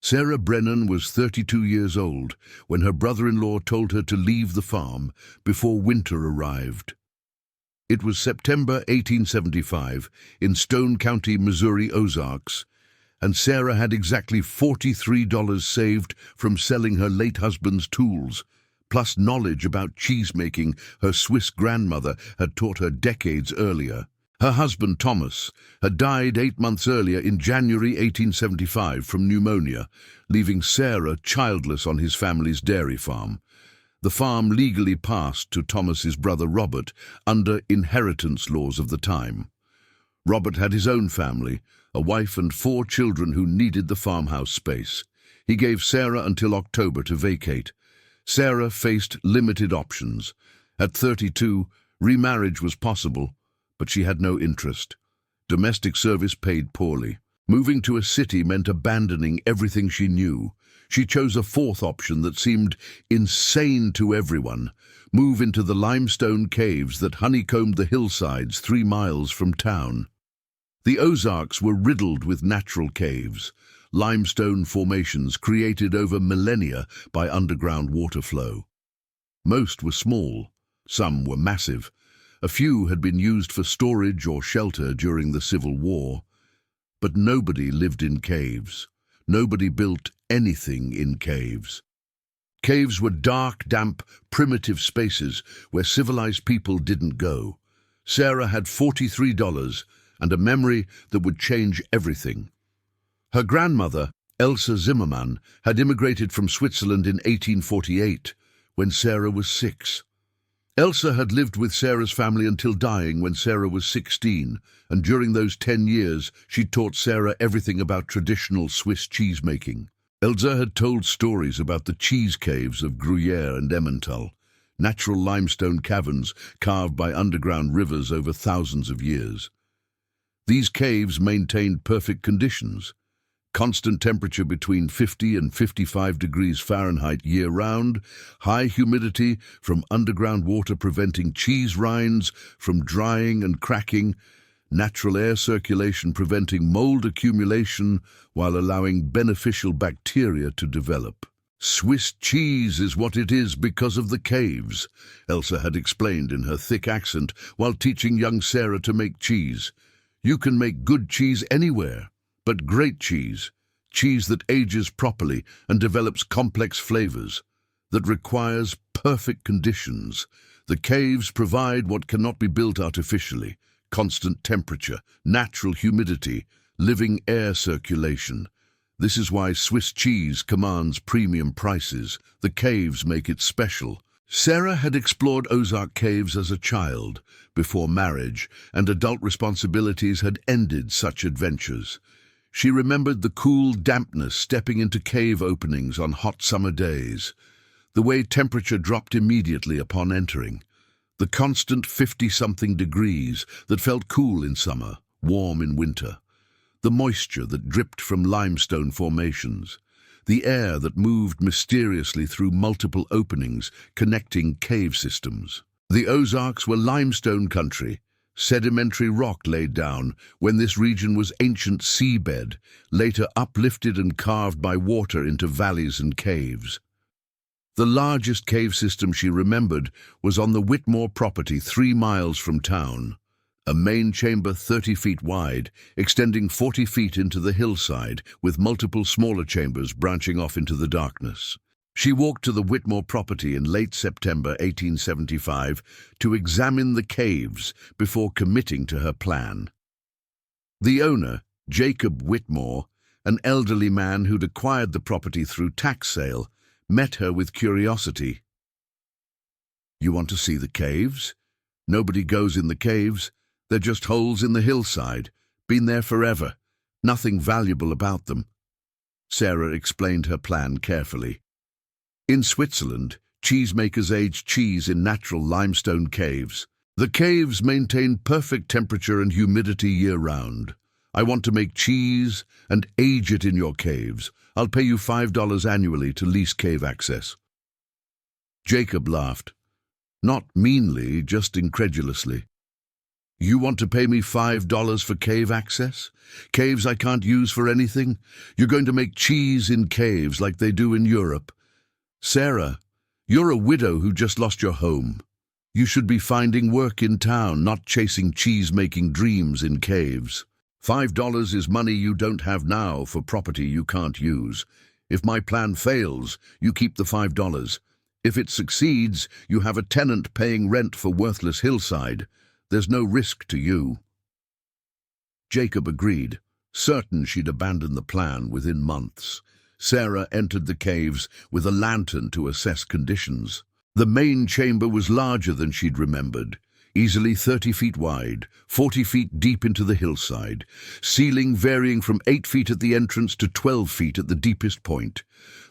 Sarah Brennan was 32 years old when her brother-in-law told her to leave the farm before winter arrived. It was September 1875 in Stone County, Missouri, Ozarks, and Sarah had exactly $43 saved from selling her late husband's tools, plus knowledge about cheesemaking her Swiss grandmother had taught her decades earlier. Her husband, Thomas, had died 8 months earlier in January 1875 from pneumonia, leaving Sarah childless on his family's dairy farm. The farm legally passed to Thomas's brother Robert under inheritance laws of the time. Robert had his own family, a wife and 4 children who needed the farmhouse space. He gave Sarah until October to vacate. Sarah faced limited options. At 32, remarriage was possible, but she had no interest. Domestic service paid poorly. Moving to a city meant abandoning everything she knew. She chose a 4th option that seemed insane to everyone: move into the limestone caves that honeycombed the hillsides 3 miles from town. The Ozarks were riddled with natural caves, limestone formations created over millennia by underground water flow. Most were small, some were massive. A few had been used for storage or shelter during the Civil War. But nobody lived in caves. Nobody built anything in caves. Caves were dark, damp, primitive spaces where civilized people didn't go. Sarah had $43 and a memory that would change everything. Her grandmother, Elsa Zimmermann, had immigrated from Switzerland in 1848, when Sarah was 6. Elsa had lived with Sarah's family until dying when Sarah was 16, and during those 10 years she taught Sarah everything about traditional Swiss cheesemaking. Elsa had told stories about the cheese caves of Gruyere and Emmental, natural limestone caverns carved by underground rivers over thousands of years. These caves maintained perfect conditions: constant temperature between 50 and 55 degrees Fahrenheit year-round, high humidity from underground water preventing cheese rinds from drying and cracking, natural air circulation preventing mold accumulation while allowing beneficial bacteria to develop. "Swiss cheese is what it is because of the caves," Elsa had explained in her thick accent while teaching young Sarah to make cheese. "You can make good cheese anywhere, but great cheese that ages properly and develops complex flavors, that requires perfect conditions. The caves provide what cannot be built artificially: constant temperature, natural humidity, living air circulation. This is why Swiss cheese commands premium prices. The caves make it special." Sarah had explored Ozark caves as a child, before marriage and adult responsibilities had ended such adventures. She remembered the cool dampness stepping into cave openings on hot summer days, the way temperature dropped immediately upon entering, the constant 50-something degrees that felt cool in summer, warm in winter, the moisture that dripped from limestone formations, the air that moved mysteriously through multiple openings connecting cave systems. The Ozarks were limestone country, sedimentary rock laid down when this region was ancient seabed, later uplifted and carved by water into valleys and caves. The largest cave system she remembered was on the Whitmore property 3 miles from town, a main chamber 30 feet wide, extending 40 feet into the hillside, with multiple smaller chambers branching off into the darkness. She walked to the Whitmore property in late September 1875 to examine the caves before committing to her plan. The owner, Jacob Whitmore, an elderly man who'd acquired the property through tax sale, met her with curiosity. "You want to see the caves? Nobody goes in the caves. They're just holes in the hillside. Been there forever. Nothing valuable about them." Sarah explained her plan carefully. In Switzerland, cheesemakers age cheese in natural limestone caves. The caves maintain perfect temperature and humidity year-round. "I want to make cheese and age it in your caves. I'll pay you $5 annually to lease cave access." Jacob laughed. Not meanly, just incredulously. You want to pay me $5 for cave access? Caves I can't use for anything? You're going to make cheese in caves like they do in Europe? Sarah, you're a widow who just lost your home. You should be finding work in town, not chasing cheese-making dreams in caves. $5 is money you don't have now for property you can't use. If my plan fails, you keep the $5. If it succeeds, you have a tenant paying rent for worthless hillside. There's no risk to you. Jacob agreed, certain she'd abandon the plan within months. Sarah entered the caves with a lantern to assess conditions. The main chamber was larger than she'd remembered, easily 30 feet wide, 40 feet deep into the hillside, ceiling varying from 8 feet at the entrance to 12 feet at the deepest point.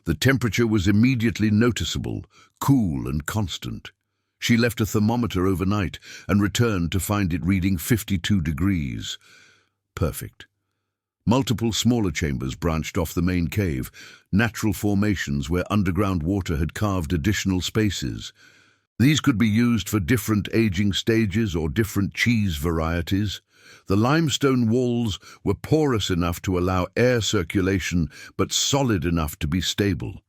The temperature was immediately noticeable, cool and constant. She left a thermometer overnight and returned to find it reading 52 degrees. Perfect. Multiple smaller chambers branched off the main cave, natural formations where underground water had carved additional spaces. These could be used for different aging stages or different cheese varieties. The limestone walls were porous enough to allow air circulation, but solid enough to be stable.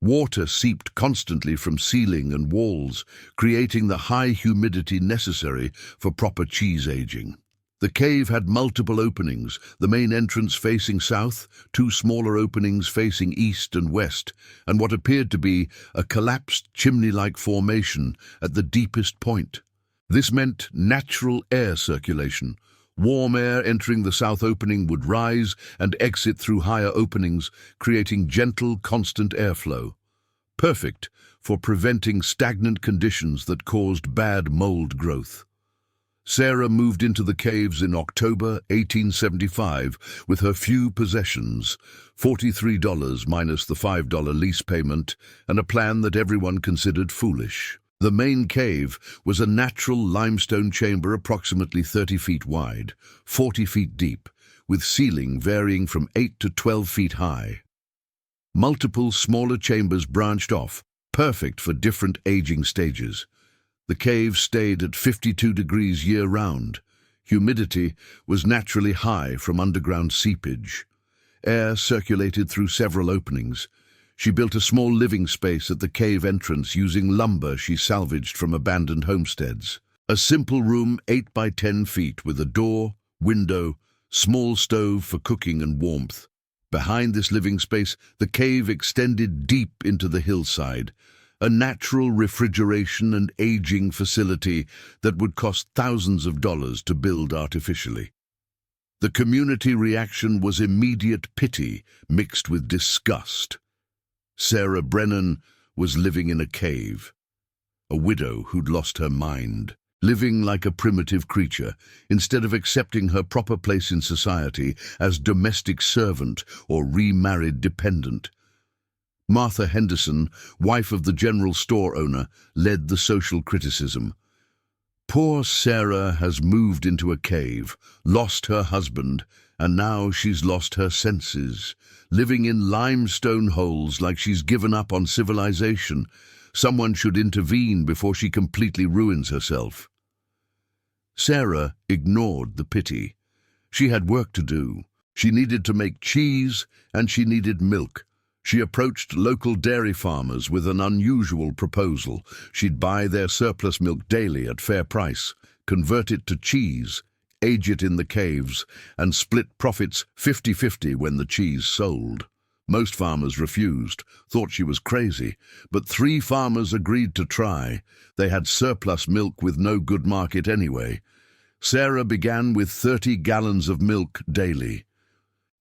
Water seeped constantly from ceiling and walls, creating the high humidity necessary for proper cheese aging. The cave had multiple openings, the main entrance facing south, 2 smaller openings facing east and west, and what appeared to be a collapsed chimney-like formation at the deepest point. This meant natural air circulation. Warm air entering the south opening would rise and exit through higher openings, creating gentle, constant airflow. Perfect for preventing stagnant conditions that caused bad mold growth. Sarah moved into the caves in October 1875 with her few possessions, $43 minus the $5 lease payment, and a plan that everyone considered foolish. The main cave was a natural limestone chamber approximately 30 feet wide, 40 feet deep, with ceiling varying from 8 to 12 feet high. Multiple smaller chambers branched off, perfect for different aging stages. The cave stayed at 52 degrees year-round. Humidity was naturally high from underground seepage. Air circulated through several openings. She built a small living space at the cave entrance using lumber she salvaged from abandoned homesteads. A simple room 8 by 10 feet with a door, window, small stove for cooking and warmth. Behind this living space, the cave extended deep into the hillside, a natural refrigeration and aging facility that would cost thousands of dollars to build artificially. The community reaction was immediate pity mixed with disgust. Sarah Brennan was living in a cave, a widow who'd lost her mind, living like a primitive creature instead of accepting her proper place in society as domestic servant or remarried dependent. Martha Henderson, wife of the general store owner, led the social criticism. Poor Sarah has moved into a cave, lost her husband, and now she's lost her senses, living in limestone holes like she's given up on civilization. Someone should intervene before she completely ruins herself. Sarah ignored the pity. She had work to do. She needed to make cheese, and she needed milk. She approached local dairy farmers with an unusual proposal. She'd buy their surplus milk daily at fair price, convert it to cheese, age it in the caves, and split profits 50-50 when the cheese sold. Most farmers refused, thought she was crazy, but 3 farmers agreed to try. They had surplus milk with no good market anyway. Sarah began with 30 gallons of milk daily,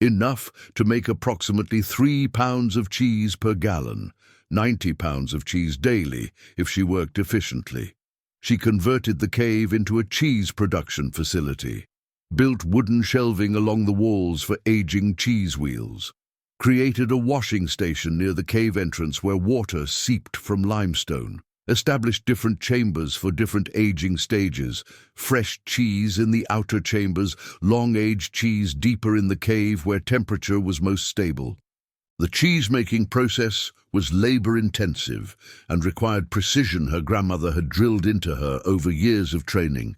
enough to make approximately 3 pounds of cheese per gallon, 90 pounds of cheese daily if she worked efficiently. She converted the cave into a cheese production facility, built wooden shelving along the walls for aging cheese wheels, created a washing station near the cave entrance where water seeped from limestone, established different chambers for different aging stages, fresh cheese in the outer chambers, long-aged cheese deeper in the cave where temperature was most stable. The cheese-making process was labor-intensive and required precision her grandmother had drilled into her over years of training.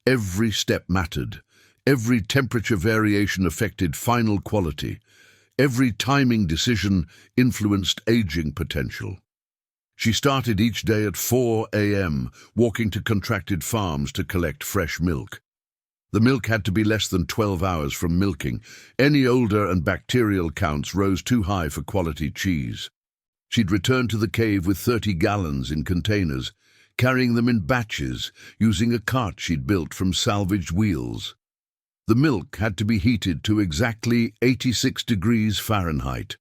Every step mattered. Every temperature variation affected final quality. Every timing decision influenced aging potential. She started each day at 4 a.m., walking to contracted farms to collect fresh milk. The milk had to be less than 12 hours from milking. Any older and bacterial counts rose too high for quality cheese. She'd return to the cave with 30 gallons in containers, carrying them in batches, using a cart she'd built from salvaged wheels. The milk had to be heated to exactly 86 degrees Fahrenheit.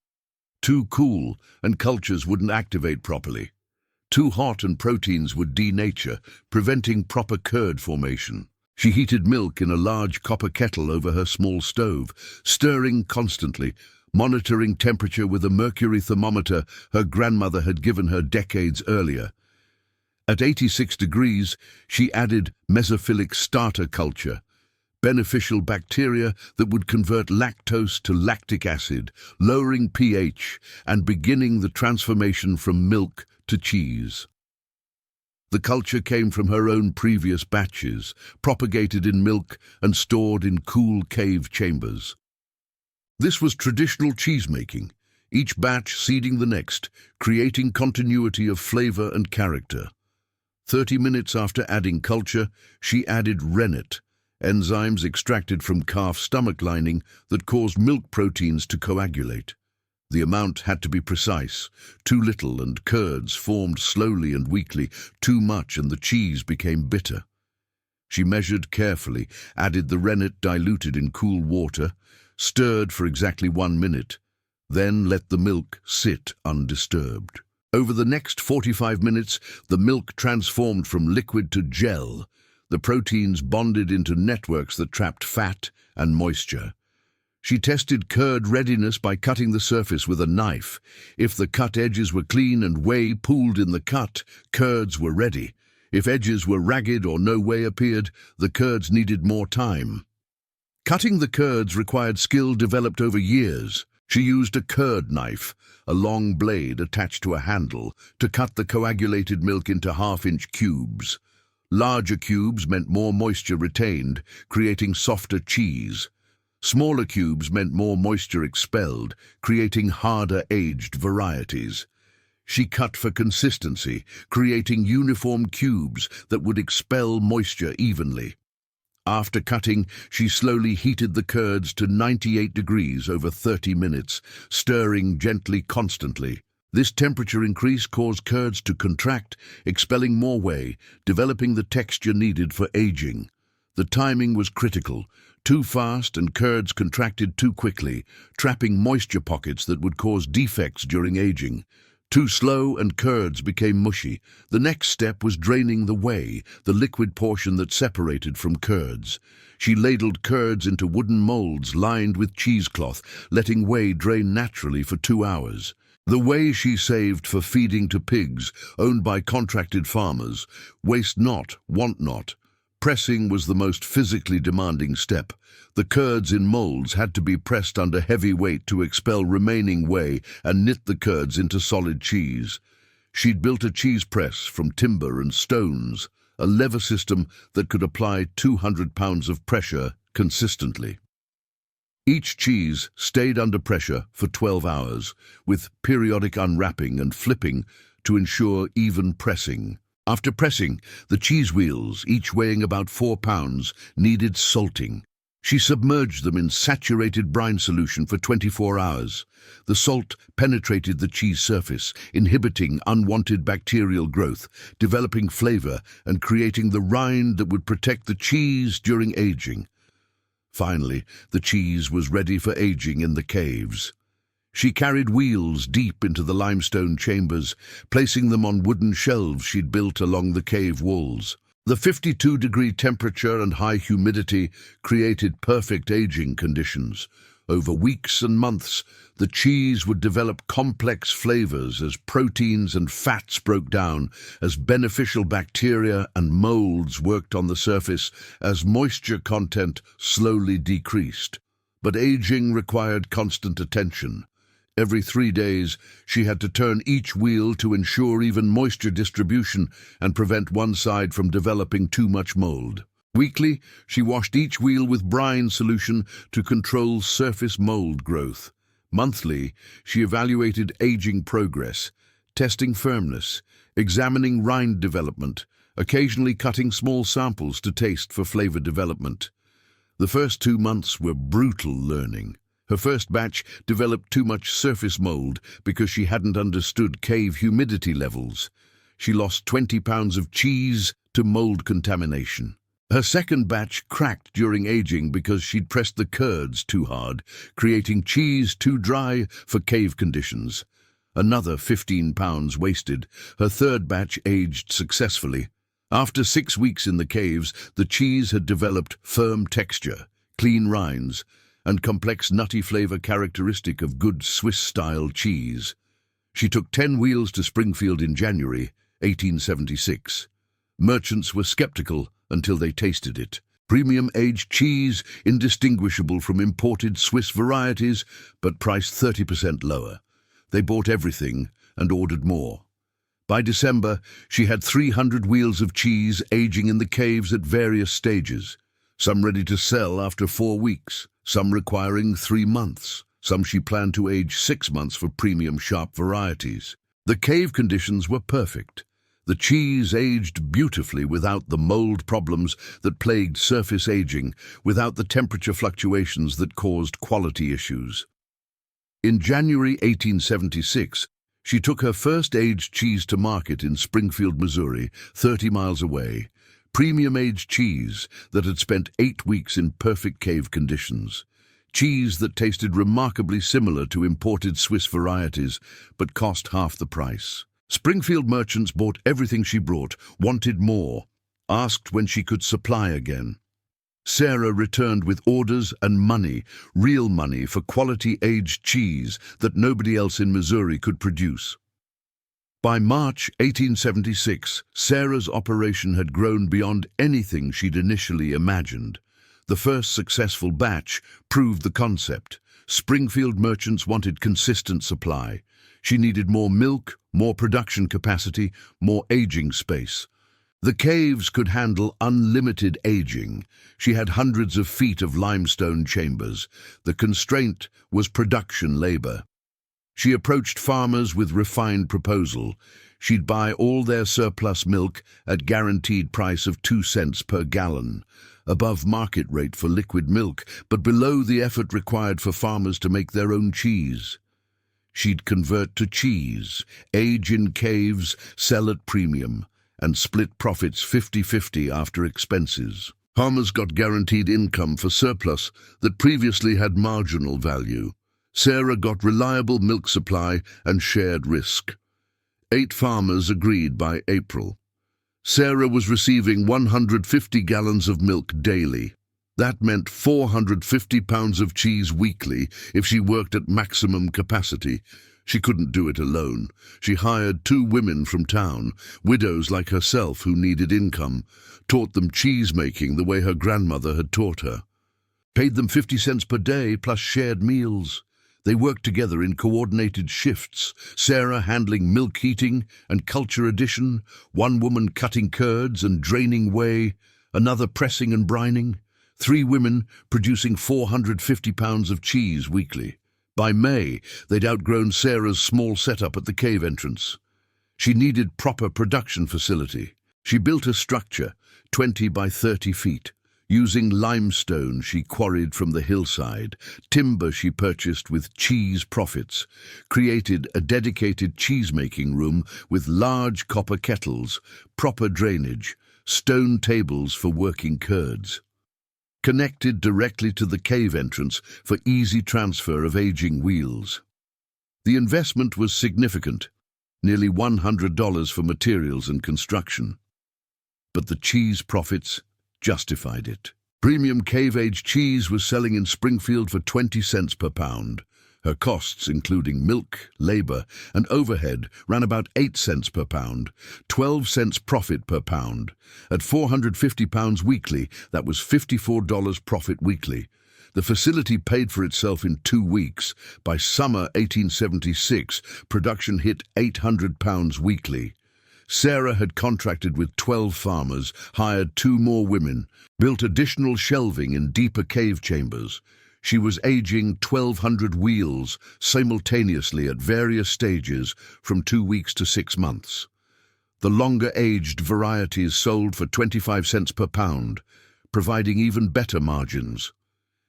Too cool and cultures wouldn't activate properly. Too hot and proteins would denature, preventing proper curd formation. She heated milk in a large copper kettle over her small stove, stirring constantly, monitoring temperature with a mercury thermometer her grandmother had given her decades earlier. At 86 degrees, she added mesophilic starter culture, beneficial bacteria that would convert lactose to lactic acid, lowering pH and beginning the transformation from milk to cheese. The culture came from her own previous batches, propagated in milk and stored in cool cave chambers. This was traditional cheesemaking, each batch seeding the next, creating continuity of flavor and character. 30 minutes after adding culture, she added rennet, enzymes extracted from calf stomach lining that caused milk proteins to coagulate. The amount had to be precise. Too little and curds formed slowly and weakly. Too much and the cheese became bitter. She measured carefully, added the rennet diluted in cool water, stirred for exactly 1 minute, then let the milk sit undisturbed. Over the next 45 minutes, the milk transformed from liquid to gel. The proteins bonded into networks that trapped fat and moisture. She tested curd readiness by cutting the surface with a knife. If the cut edges were clean and whey pooled in the cut, curds were ready. If edges were ragged or no whey appeared, the curds needed more time. Cutting the curds required skill developed over years. She used a curd knife, a long blade attached to a handle, to cut the coagulated milk into half-inch cubes. Larger cubes meant more moisture retained, creating softer cheese. Smaller cubes meant more moisture expelled, creating harder aged varieties. She cut for consistency, creating uniform cubes that would expel moisture evenly. After cutting, she slowly heated the curds to 98 degrees over 30 minutes, stirring gently constantly. This temperature increase caused curds to contract, expelling more whey, developing the texture needed for aging. The timing was critical. Too fast and curds contracted too quickly, trapping moisture pockets that would cause defects during aging. Too slow and curds became mushy. The next step was draining the whey, the liquid portion that separated from curds. She ladled curds into wooden molds lined with cheesecloth, letting whey drain naturally for 2 hours. The whey she saved for feeding to pigs owned by contracted farmers. Waste not, want not. Pressing was the most physically demanding step. The curds in molds had to be pressed under heavy weight to expel remaining whey and knit the curds into solid cheese. She'd built a cheese press from timber and stones, a lever system that could apply 200 pounds of pressure consistently. Each cheese stayed under pressure for 12 hours, with periodic unwrapping and flipping to ensure even pressing. After pressing, the cheese wheels, each weighing about 4 pounds, needed salting. She submerged them in saturated brine solution for 24 hours. The salt penetrated the cheese surface, inhibiting unwanted bacterial growth, developing flavor and creating the rind that would protect the cheese during aging. Finally, the cheese was ready for aging in the caves. She carried wheels deep into the limestone chambers, placing them on wooden shelves she'd built along the cave walls. The 52-degree temperature and high humidity created perfect aging conditions. Over weeks and months, the cheese would develop complex flavors as proteins and fats broke down, as beneficial bacteria and molds worked on the surface, as moisture content slowly decreased. But aging required constant attention. Every 3 days, she had to turn each wheel to ensure even moisture distribution and prevent one side from developing too much mold. Weekly, she washed each wheel with brine solution to control surface mold growth. Monthly, she evaluated aging progress, testing firmness, examining rind development, occasionally cutting small samples to taste for flavor development. The first 2 months were brutal learning. Her first batch developed too much surface mold because she hadn't understood cave humidity levels. She lost 20 pounds of cheese to mold contamination. Her second batch cracked during aging because she'd pressed the curds too hard, creating cheese too dry for cave conditions. Another 15 pounds wasted. Her third batch aged successfully. After 6 weeks in the caves, the cheese had developed firm texture, clean rinds, and complex nutty flavor characteristic of good Swiss-style cheese. She took 10 wheels to Springfield in January 1876. Merchants were skeptical until they tasted it. Premium aged cheese, indistinguishable from imported Swiss varieties, but priced 30% lower. They bought everything and ordered more. By December, she had 300 wheels of cheese aging in the caves at various stages, some ready to sell after 4 weeks, some requiring 3 months, some she planned to age 6 months for premium sharp varieties. The cave conditions were perfect. The cheese aged beautifully without the mold problems that plagued surface aging, without the temperature fluctuations that caused quality issues. In January 1876, she took her first aged cheese to market in Springfield, Missouri, 30 miles away. Premium aged cheese that had spent 8 weeks in perfect cave conditions. Cheese that tasted remarkably similar to imported Swiss varieties, but cost half the price. Springfield merchants bought everything she brought, wanted more, asked when she could supply again. Sarah returned with orders and money, real money for quality aged cheese that nobody else in Missouri could produce. By March 1876, Sarah's operation had grown beyond anything she'd initially imagined. The first successful batch proved the concept. Springfield merchants wanted consistent supply. She needed more milk, more production capacity, more aging space. The caves could handle unlimited aging. She had hundreds of feet of limestone chambers. The constraint was production labor. She approached farmers with refined proposal. She'd buy all their surplus milk at guaranteed price of 2 cents per gallon, above market rate for liquid milk, but below the effort required for farmers to make their own cheese. She'd convert to cheese, age in caves, sell at premium, and split profits 50-50 after expenses. Farmers got guaranteed income for surplus that previously had marginal value. Sarah got reliable milk supply and shared risk. 8 farmers agreed by April. Sarah was receiving 150 gallons of milk daily. That meant 450 pounds of cheese weekly if she worked at maximum capacity. She couldn't do it alone. She hired 2 women from town, widows like herself who needed income, taught them cheesemaking the way her grandmother had taught her. Paid them 50 cents per day plus shared meals. They worked together in coordinated shifts, Sarah handling milk heating and culture addition, one woman cutting curds and draining whey, another pressing and brining, 3 women producing 450 pounds of cheese weekly. By May, they'd outgrown Sarah's small setup at the cave entrance. She needed proper production facility. She built a structure, 20 by 30 feet. Using limestone she quarried from the hillside, timber she purchased with cheese profits, created a dedicated cheesemaking room with large copper kettles, proper drainage, stone tables for working curds. Connected directly to the cave entrance for easy transfer of aging wheels. The investment was significant, nearly $100 for materials and construction. But the cheese profits justified it. Premium cave-aged cheese was selling in Springfield for 20 cents per pound. Her costs, including milk, labor, and overhead, ran about 8 cents per pound, 12 cents profit per pound. At 450 pounds weekly, that was $54 profit weekly. The facility paid for itself in 2 weeks. By summer 1876, production hit 800 pounds weekly. Sarah had contracted with 12 farmers, hired 2 more women, built additional shelving in deeper cave chambers. She was aging 1,200 wheels simultaneously at various stages from 2 weeks to 6 months. The longer-aged varieties sold for 25 cents per pound, providing even better margins.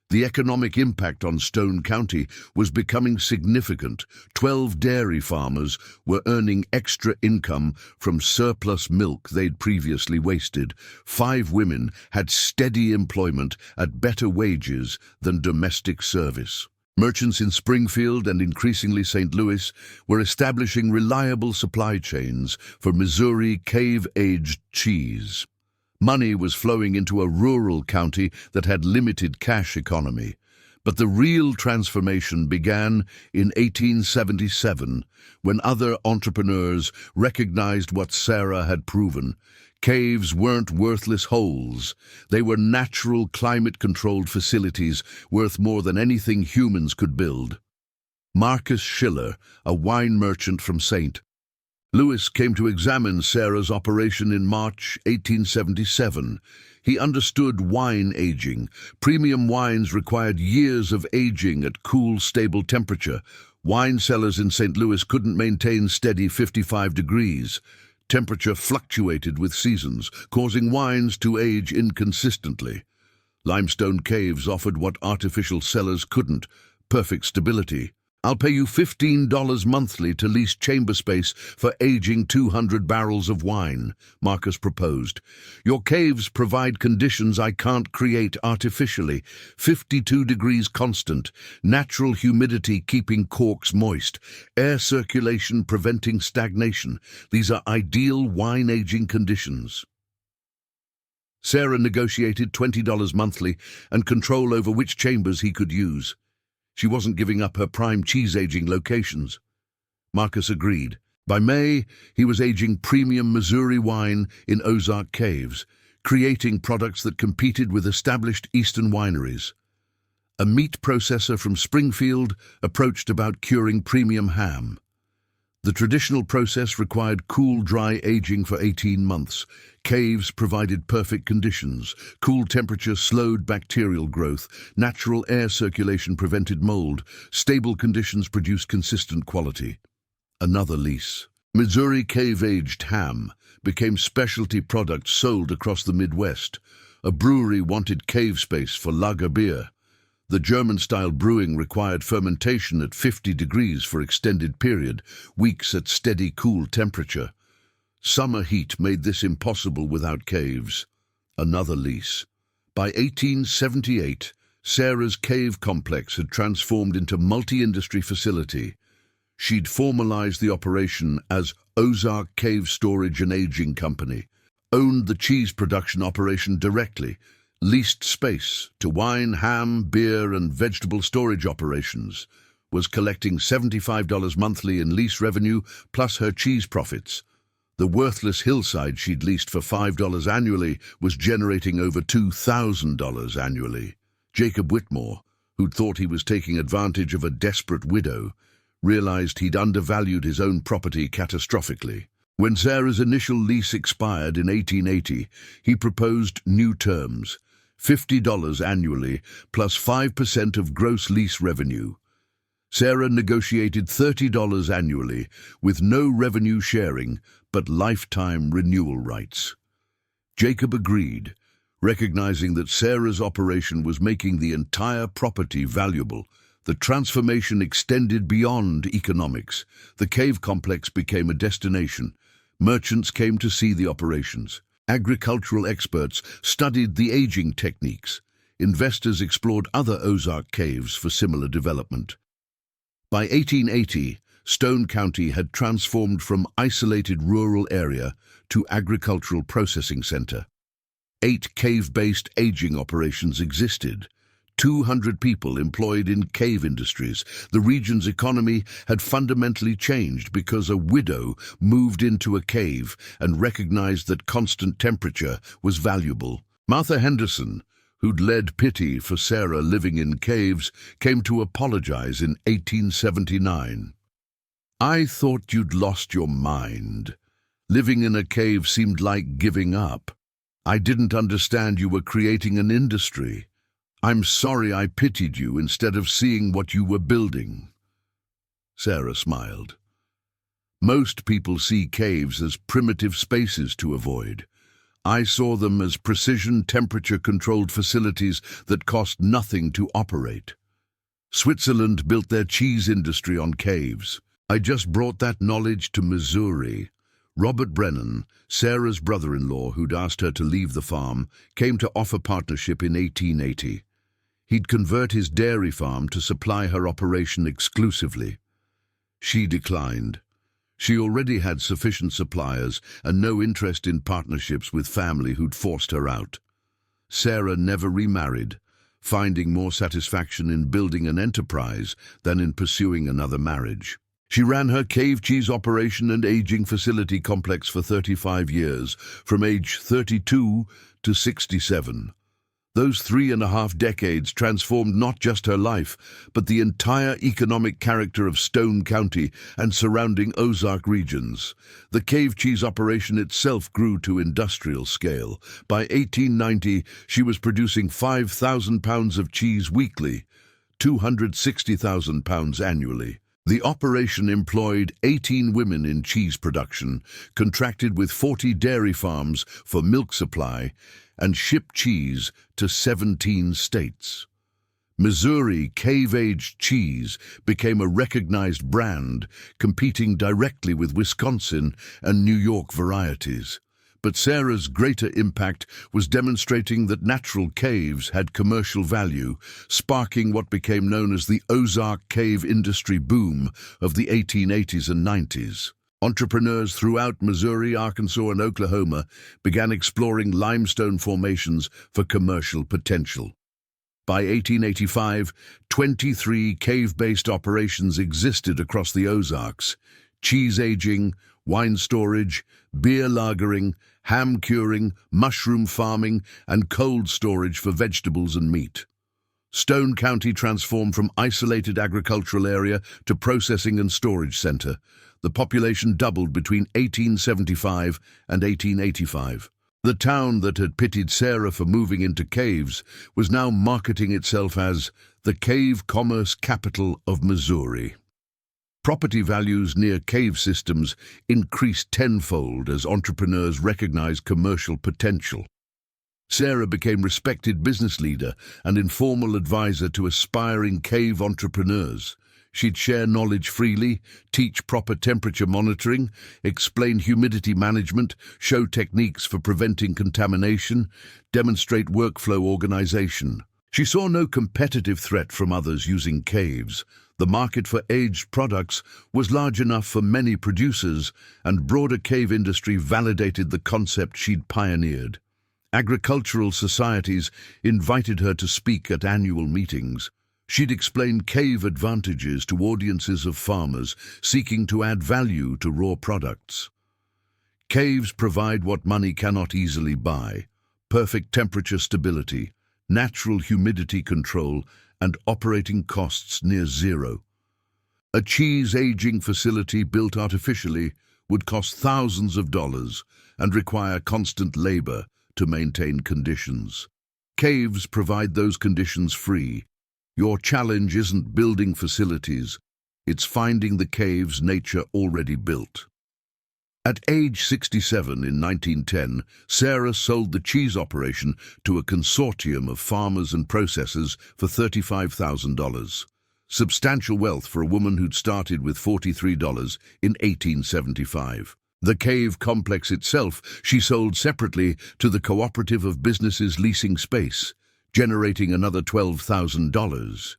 The economic impact on Stone County was becoming significant. 12 dairy farmers were earning extra income from surplus milk they'd previously wasted. 5 women had steady employment at better wages than domestic service. Merchants in Springfield and increasingly St. Louis were establishing reliable supply chains for Missouri cave-aged cheese. Money was flowing into a rural county that had limited cash economy. But the real transformation began in 1877, when other entrepreneurs recognized what Sarah had proven. Caves weren't worthless holes. They were natural, climate-controlled facilities worth more than anything humans could build. Marcus Schiller, a wine merchant from St. Louis, came to examine Sarah's operation in March 1877. He understood wine aging. Premium wines required years of aging at cool, stable temperature. Wine cellars in St. Louis couldn't maintain steady 55 degrees. Temperature fluctuated with seasons, causing wines to age inconsistently. Limestone caves offered what artificial cellars couldn't: perfect stability. "I'll pay you $15 monthly to lease chamber space for aging 200 barrels of wine," Marcus proposed. "Your caves provide conditions I can't create artificially. 52 degrees constant, natural humidity keeping corks moist, air circulation preventing stagnation. These are ideal wine aging conditions." Sarah negotiated $20 monthly and control over which chambers he could use. She wasn't giving up her prime cheese-aging locations. Marcus agreed. By May, he was aging premium Missouri wine in Ozark Caves, creating products that competed with established eastern wineries. A meat processor from Springfield approached about curing premium ham. The traditional process required cool, dry aging for 18 months. Caves provided perfect conditions. Cool temperature slowed bacterial growth. Natural air circulation prevented mold. Stable conditions produced consistent quality. Another lease. Missouri cave-aged ham became specialty products sold across the Midwest. A brewery wanted cave space for lager beer. The German-style brewing required fermentation at 50 degrees for extended period, weeks at steady cool temperature. Summer heat made this impossible without caves. Another lease. By 1878, Sarah's cave complex had transformed into multi-industry facility. She'd formalized the operation as Ozark Cave Storage and Aging Company, owned the cheese production operation directly, leased space to wine, ham, beer, and vegetable storage operations, was collecting $75 monthly in lease revenue plus her cheese profits. The worthless hillside she'd leased for $5 annually was generating over $2,000 annually. Jacob Whitmore, who'd thought he was taking advantage of a desperate widow, realized he'd undervalued his own property catastrophically. When Sarah's initial lease expired in 1880, he proposed new terms: $50 annually plus 5% of gross lease revenue. Sarah negotiated $30 annually with no revenue sharing but lifetime renewal rights. Jacob agreed, recognizing that Sarah's operation was making the entire property valuable. The transformation extended beyond economics. The cave complex became a destination. Merchants came to see the operations. Agricultural experts studied the aging techniques. Investors explored other Ozark caves for similar development. By 1880, Stone County had transformed from isolated rural area to agricultural processing center. 8 cave-based aging operations existed. 200 people employed in cave industries. The region's economy had fundamentally changed because a widow moved into a cave and recognized that constant temperature was valuable. Martha Henderson, who'd led pity for Sarah living in caves, came to apologize in 1879. "I thought you'd lost your mind. Living in a cave seemed like giving up. I didn't understand you were creating an industry. I'm sorry I pitied you instead of seeing what you were building." Sarah smiled. Most people see caves as primitive spaces to avoid. I saw them as precision temperature-controlled facilities that cost nothing to operate. Switzerland built their cheese industry on caves. I just brought that knowledge to Missouri. Robert Brennan, Sarah's brother-in-law who'd asked her to leave the farm, came to offer partnership in 1880. He'd convert his dairy farm to supply her operation exclusively. She declined. She already had sufficient suppliers and no interest in partnerships with family who'd forced her out. Sarah never remarried, finding more satisfaction in building an enterprise than in pursuing another marriage. She ran her cave cheese operation and aging facility complex for 35 years, from age 32 to 67. Those 3.5 decades transformed not just her life, but the entire economic character of Stone County and surrounding Ozark regions. The cave cheese operation itself grew to industrial scale. By 1890, she was producing 5,000 pounds of cheese weekly, 260,000 pounds annually. The operation employed 18 women in cheese production, contracted with 40 dairy farms for milk supply, and shipped cheese to 17 states. Missouri cave-aged cheese became a recognized brand, competing directly with Wisconsin and New York varieties. But Sarah's greater impact was demonstrating that natural caves had commercial value, sparking what became known as the Ozark cave industry boom of the 1880s and 90s. Entrepreneurs throughout Missouri, Arkansas, and Oklahoma began exploring limestone formations for commercial potential. By 1885, 23 cave-based operations existed across the Ozarks: cheese aging, wine storage, beer lagering, ham curing, mushroom farming, and cold storage for vegetables and meat. Stone County transformed from isolated agricultural area to processing and storage center. The population doubled between 1875 and 1885. The town that had pitied Sarah for moving into caves was now marketing itself as the cave commerce capital of Missouri. Property values near cave systems increased tenfold as entrepreneurs recognized commercial potential. Sarah became respected business leader and informal advisor to aspiring cave entrepreneurs. She'd share knowledge freely, teach proper temperature monitoring, explain humidity management, show techniques for preventing contamination, demonstrate workflow organization. She saw no competitive threat from others using caves. The market for aged products was large enough for many producers, and broader cave industry validated the concept she'd pioneered. Agricultural societies invited her to speak at annual meetings. She'd explain cave advantages to audiences of farmers seeking to add value to raw products. Caves provide what money cannot easily buy: perfect temperature stability, natural humidity control, and operating costs near zero. A cheese aging facility built artificially would cost thousands of dollars and require constant labor to maintain conditions. Caves provide those conditions free. Your challenge isn't building facilities, it's finding the caves nature already built. At age 67 in 1910, Sarah sold the cheese operation to a consortium of farmers and processors for $35,000. Substantial wealth for a woman who'd started with $43 in 1875. The cave complex itself she sold separately to the Cooperative of Businesses leasing space, generating another $12,000.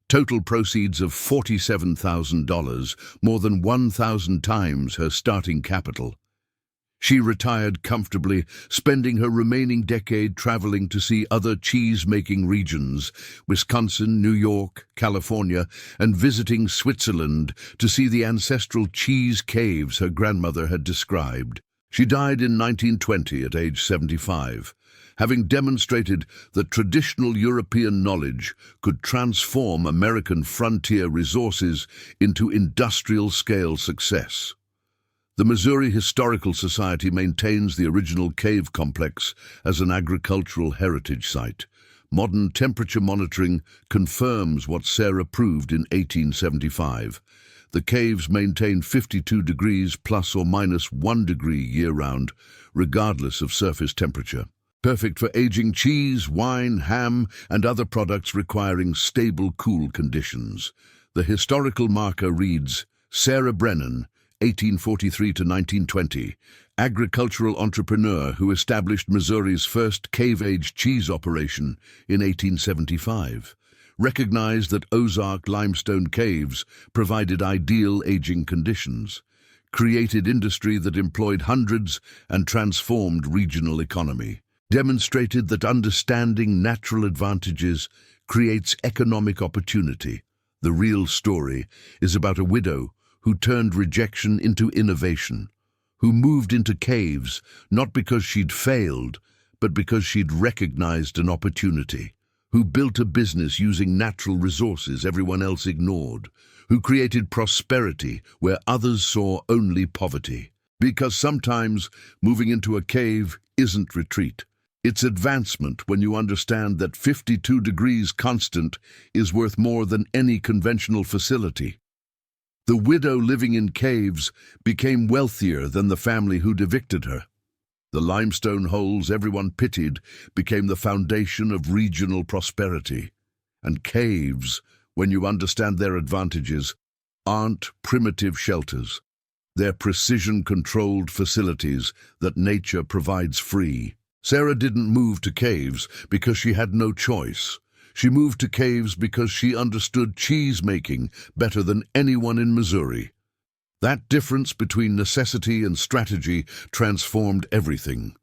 Total proceeds of $47,000, more than 1,000 times her starting capital. She retired comfortably, spending her remaining decade traveling to see other cheese-making regions, Wisconsin, New York, California, and visiting Switzerland to see the ancestral cheese caves her grandmother had described. She died in 1920 at age 75. Having demonstrated that traditional European knowledge could transform American frontier resources into industrial-scale success. The Missouri Historical Society maintains the original cave complex as an agricultural heritage site. Modern temperature monitoring confirms what Sarah proved in 1875. The caves maintain 52 degrees plus or minus 1 degree year-round, regardless of surface temperature. Perfect for aging cheese, wine, ham, and other products requiring stable, cool conditions. The historical marker reads, Sarah Brennan, 1843 to 1920, agricultural entrepreneur who established Missouri's first cave-aged cheese operation in 1875. Recognized that Ozark limestone caves provided ideal aging conditions, created industry that employed hundreds and transformed regional economy, demonstrated that understanding natural advantages creates economic opportunity. The real story is about a widow who turned rejection into innovation, who moved into caves not because she'd failed, but because she'd recognized an opportunity, who built a business using natural resources everyone else ignored, who created prosperity where others saw only poverty. Because sometimes moving into a cave isn't retreat. It's advancement when you understand that 52 degrees constant is worth more than any conventional facility. The widow living in caves became wealthier than the family who'd evicted her. The limestone holes everyone pitied became the foundation of regional prosperity. And caves, when you understand their advantages, aren't primitive shelters. They're precision-controlled facilities that nature provides free. Sarah didn't move to caves because she had no choice. She moved to caves because she understood cheese-making better than anyone in Missouri. That difference between necessity and strategy transformed everything.